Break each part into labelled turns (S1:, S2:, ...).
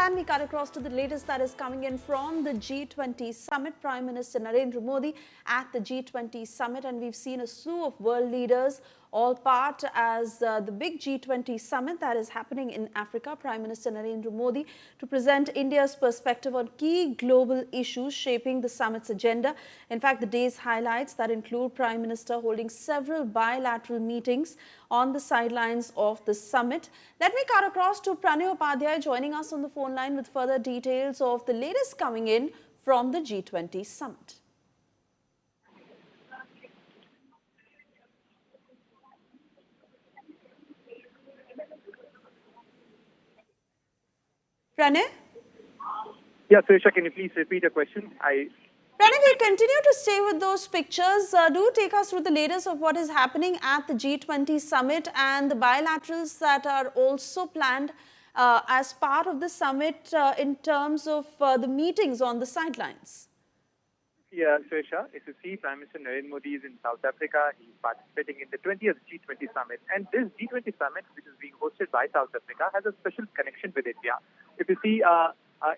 S1: hand, we cut across to the latest that is coming in from the G20 Summit. Prime Minister Narendra Modi at the G20 Summit, and we've seen a slew of world leaders all part as the big G20 Summit that is happening in Africa. Prime Minister Narendra Modi to present India's perspective on key global issues shaping the summit's agenda. In fact, the day's highlights that include Prime Minister holding several bilateral meetings on the sidelines of the summit. Let me cut across to Pranay Upadhyay joining us on the phone line with further details of the latest coming in from the G20 Summit. Pranay?
S2: Yeah, Suresha, can you please repeat the question?
S1: Pranay, we continue to stay with those pictures. Do take us through the latest of what is happening at the G20 Summit and the bilaterals that are also planned as part of the summit in terms of the meetings on the sidelines.
S2: Yeah, Suresha, if you see, Prime Minister Narendra Modi is in South Africa. He's participating in the 20th G20 Summit. And this G20 Summit, which is being hosted by South Africa, has a special connection with India. If you see,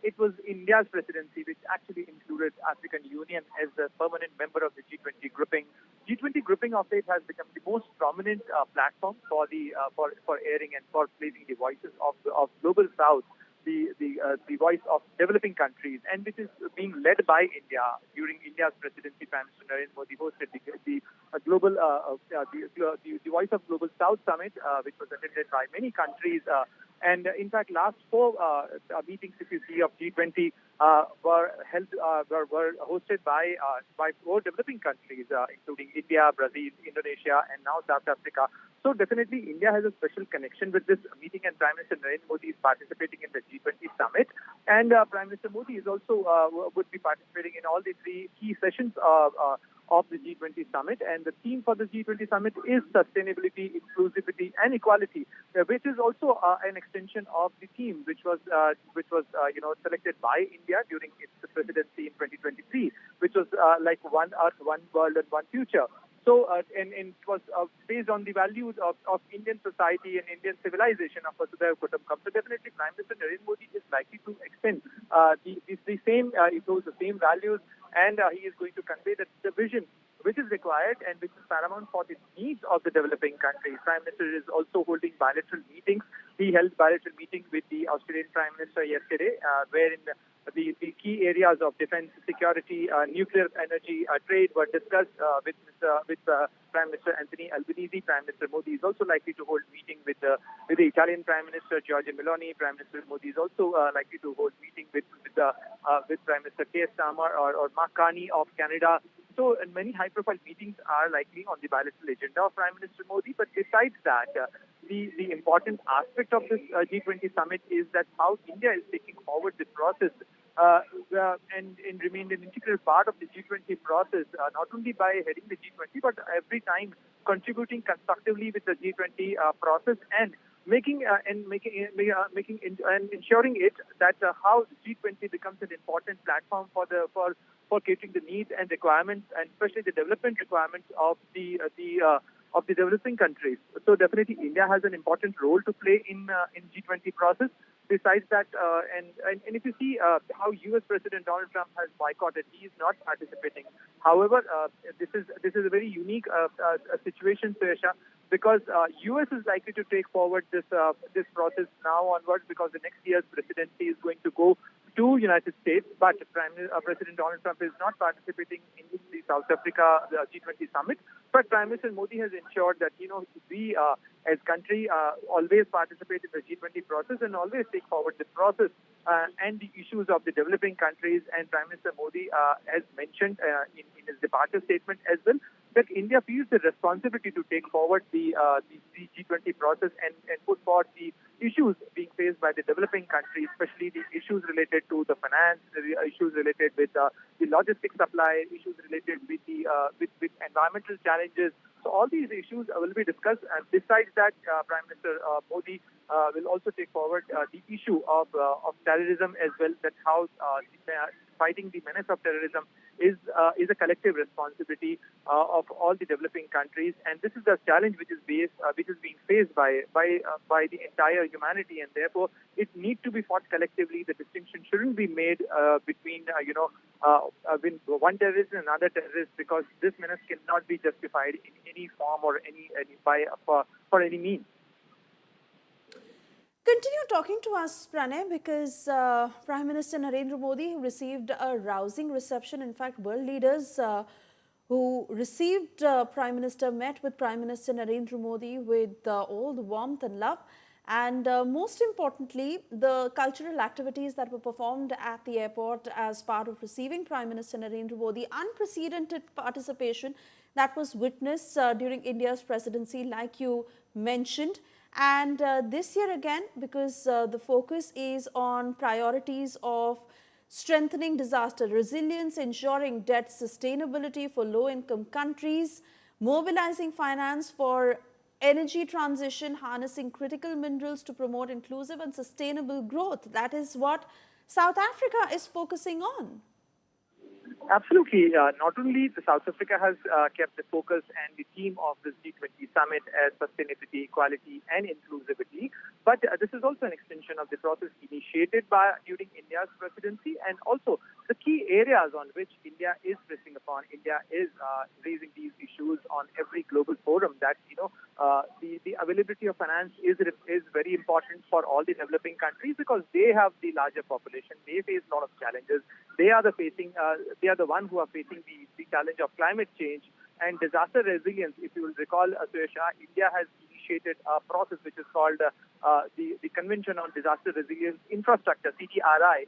S2: it was India's presidency which actually included African Union as a permanent member of the G20 grouping. G20 grouping of late has become the most prominent platform for for airing and for placing the voices of global South, the voice of developing countries, and which is being led by India. During India's presidency, Prime Minister Narendra Modi hosted the Voice of Global South Summit, which was attended by many countries. And in fact, last four meetings, if you see, of G20 were hosted by four developing countries, including India, Brazil, Indonesia, and now South Africa. So definitely, India has a special connection with this meeting, and Prime Minister Narendra Modi is participating in the G20 Summit. And Prime Minister Modi is also would be participating in all the three key sessions of the G20 Summit. And the theme for the G20 Summit is sustainability, inclusivity, and equality, which is also an extension of the theme which was selected by India during its presidency in 2023, which was like one Earth, one world, and one future. So, and it was based on the values of Indian society and Indian civilization of Vasudhaiva Kutumbakam. So, definitely, Prime Minister Narendra Modi is likely to extend those same values, and he is going to convey the vision which is required and which is paramount for the needs of the developing countries. Prime Minister is also holding bilateral meetings. He held bilateral meeting with the Australian Prime Minister yesterday, wherein the key areas of defense, security, nuclear energy, trade were discussed with Prime Minister Albanese. Prime Minister Modi is also likely to hold meeting with the Italian Prime Minister Giorgia Meloni. Prime Minister Modi is also likely to hold meeting with Prime Minister Keir Starmer or Mark Carney of Canada. So, many high-profile meetings are likely on the bilateral agenda of Prime Minister Modi. But besides that, the important aspect of this G20 summit is that how India is taking forward the process and remained an integral part of the G20 process, not only by heading the G20, but every time contributing constructively with the G20 process and ensuring it that how G20 becomes an important platform for catering the needs and requirements, and especially the development requirements of the developing countries. So definitely, India has an important role to play in G20 process. Besides that, and if you see how U.S. President Donald Trump has boycotted, he is not participating. However, this is a very unique situation, Suresha, because U.S. is likely to take forward this process now onwards, because the next year's presidency is going to go to United States, but President Donald Trump is not participating in the South Africa G20 Summit. But Prime Minister Modi has ensured that we as country always participate in the G20 process and always take forward the process and the issues of the developing countries. And Prime Minister Modi has mentioned in his departure statement as well that India feels the responsibility to take forward the G20 process and put forward the issues being faced by the developing countries, especially the issues related to the finance, the issues related with the logistics supply, issues related with with environmental challenges. So all these issues will be discussed. And besides that, Prime Minister Modi will also take forward the issue of terrorism as well, that how fighting the menace of terrorism is a collective responsibility of all the developing countries, and this is the challenge which is being faced by the entire humanity, and therefore it needs to be fought collectively. The distinction shouldn't be made between when one terrorist and another terrorist, because this menace cannot be justified in any form or for any means.
S1: Continue talking to us, Pranay, because Prime Minister Narendra Modi received a rousing reception. In fact, world leaders who received Prime Minister met with Prime Minister Narendra Modi with all the warmth and love. And most importantly, the cultural activities that were performed at the airport as part of receiving Prime Minister Narendra Modi, unprecedented participation that was witnessed during India's presidency, like you mentioned. And this year again, because the focus is on priorities of strengthening disaster resilience, ensuring debt sustainability for low-income countries, mobilizing finance for energy transition, harnessing critical minerals to promote inclusive and sustainable growth. That is what South Africa is focusing on.
S2: Absolutely. Not only the South Africa has kept the focus and the theme of this G20 Summit as sustainability, equality and inclusivity, but this is also an extension of the process initiated during India's presidency, and also the key areas on which India is pressing upon. India is raising these issues on every global forum that, the availability of finance is very important for all the developing countries, because they have the larger population. They face a lot of challenges. They are the one who are facing the challenge of climate change and disaster resilience. If you will recall, Suresh, India has initiated a process which is called the Convention on Disaster Resilience Infrastructure, CTRI,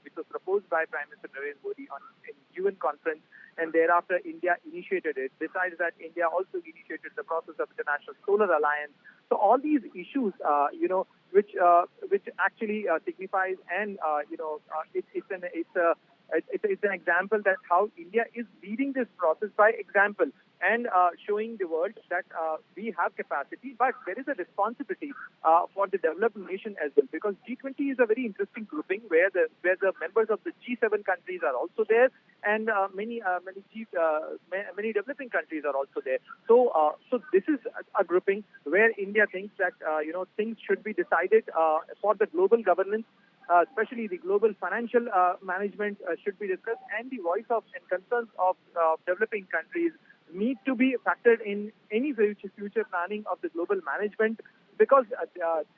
S2: which was proposed by Prime Minister Narendra Modi in UN conference, and thereafter India initiated it. Besides that, India also initiated the process of International Solar Alliance. So all these issues, which actually signifies, and it's an example that how India is leading this process by example, and showing the world that we have capacity, but there is a responsibility for the developed nation as well, because G20 is a very interesting grouping where the members of the G7 countries are also there, and many developing countries are also there. So this is a grouping where India thinks that things should be decided for the global governance. Especially the global financial management should be discussed, and the voice of and concerns of developing countries need to be factored in any future planning of the global management, because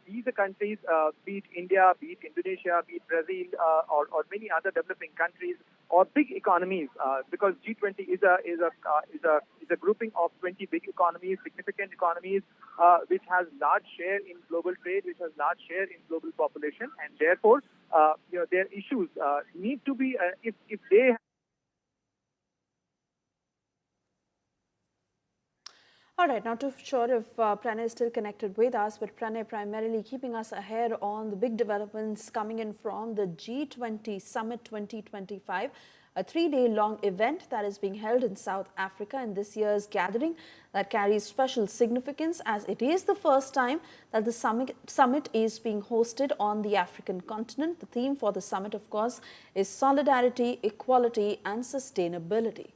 S2: these countries, be it India, be it Indonesia, be it Brazil, or many other developing countries or big economies, because G20 is a grouping of 20 big economies, significant economies, which has large share in global trade, which has large share in global population, and therefore, their issues need to be if they.
S1: All right, not too sure if Pranay is still connected with us, but Pranay primarily keeping us ahead on the big developments coming in from the G20 Summit 2025, a 3-day-long event that is being held in South Africa. In this year's gathering that carries special significance, as it is the first time that the summit is being hosted on the African continent. The theme for the summit, of course, is solidarity, equality and sustainability.